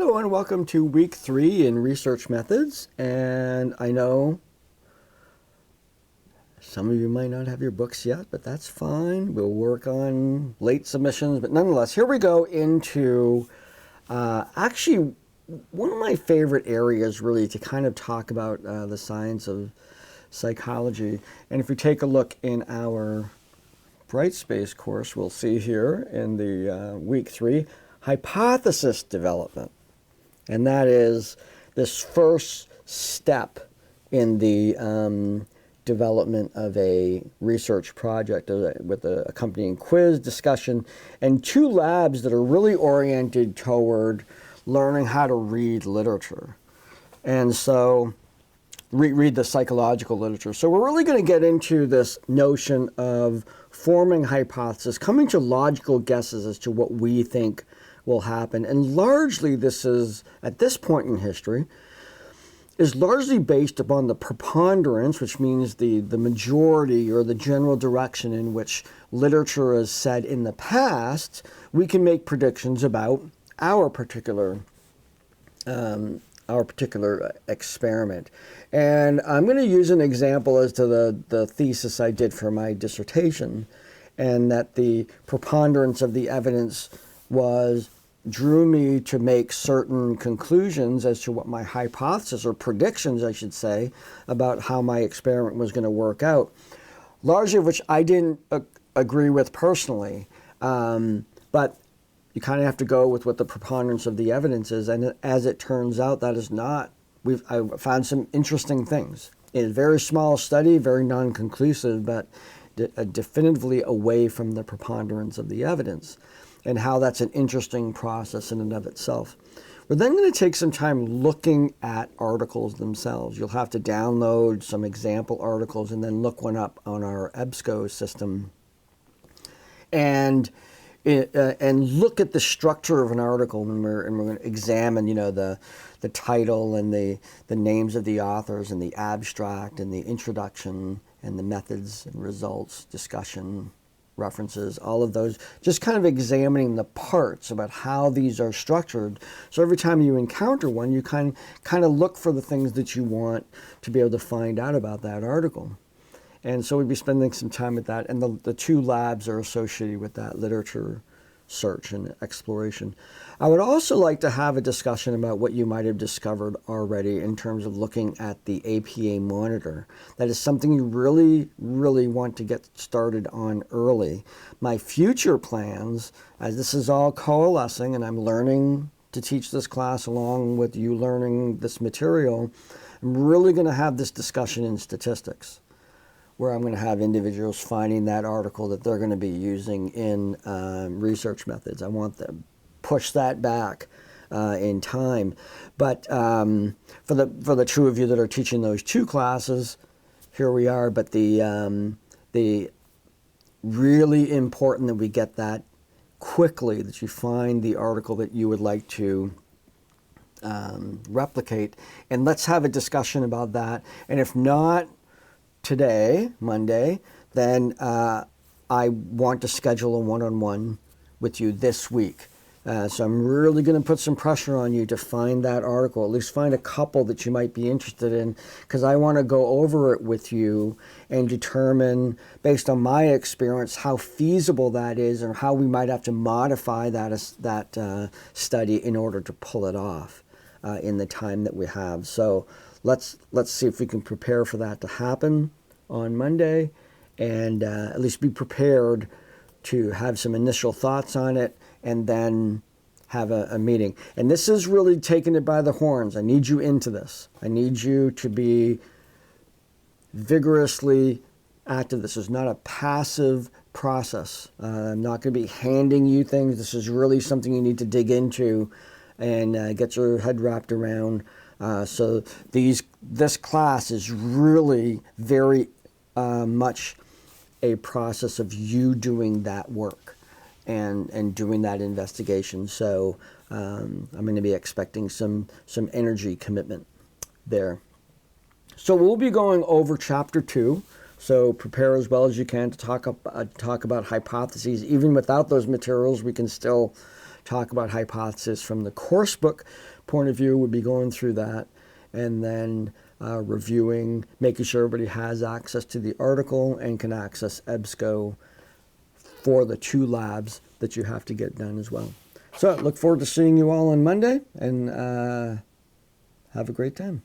Hello and welcome to week 3 in research methods. And I know some of you might not have your books yet, but that's fine. We'll work on late submissions, but nonetheless, here we go into actually one of my favorite areas really to kind of talk about the science of psychology. And if we take a look in our Brightspace course, we'll see here in the week 3, hypothesis development. And that is this first step in the development of a research project with an accompanying quiz, discussion, and 2 labs that are really oriented toward learning how to read literature. And so read the psychological literature. So we're really going to get into this notion of forming hypothesis, coming to logical guesses as to what we think will happen. And largely this is, at this point in history, is largely based upon the preponderance, which means the majority or the general direction in which literature is said in the past. We can make predictions about our particular experiment. And I'm going to use an example as to the thesis I did for my dissertation, and that the preponderance of the evidence drew me to make certain conclusions as to what my hypothesis, or predictions I should say, about how my experiment was going to work out, largely of which I didn't agree with personally. But you kind of have to go with what the preponderance of the evidence is, and as it turns out, that is not. I found some interesting things. In a very small study, very non-conclusive, but definitively away from the preponderance of the evidence, and how that's an interesting process in and of itself. We're then going to take some time looking at articles themselves. You'll have to download some example articles and then look one up on our EBSCO system, and look at the structure of an article, and we're going to examine, the title and the names of the authors and the abstract and the introduction and the methods and results, discussion, references, all of those, just kind of examining the parts about how these are structured. So every time you encounter one, you kind of look for the things that you want to be able to find out about that article. And so we'll be spending some time with that, and the 2 labs are associated with that, literature search and exploration. I would also like to have a discussion about what you might have discovered already in terms of looking at the APA monitor. That is something you really, really want to get started on early. My future plans, as this is all coalescing and I'm learning to teach this class along with you learning this material, I'm really going to have this discussion in statistics, where I'm going to have individuals finding that article that they're going to be using in research methods. I want to push that back in time. But for the 2 of you that are teaching those 2 classes, here we are. But the really important that we get that quickly, that you find the article that you would like to replicate. And let's have a discussion about that. And if not today, Monday, then I want to schedule a one-on-one with you this week. So I'm really going to put some pressure on you to find that article, at least find a couple that you might be interested in, because I want to go over it with you and determine, based on my experience, how feasible that is and how we might have to modify that study in order to pull it off in the time that we have. So let's see if we can prepare for that to happen on Monday, and at least be prepared to have some initial thoughts on it, and then have a meeting. And this is really taking it by the horns. I need you into this. I need you to be vigorously active. This is not a passive process. I'm not going to be handing you things. This is really something you need to dig into and get your head wrapped around. So this class is really very much a process of you doing that work and doing that investigation. So I'm going to be expecting some energy commitment there. So we'll be going over chapter 2. So prepare as well as you can to talk about hypotheses. Even without those materials, we can still talk about hypothesis from the course book point of view. We'll be going through that, and then reviewing, making sure everybody has access to the article and can access EBSCO for the 2 labs that you have to get done as well. So look forward to seeing you all on Monday, and have a great time.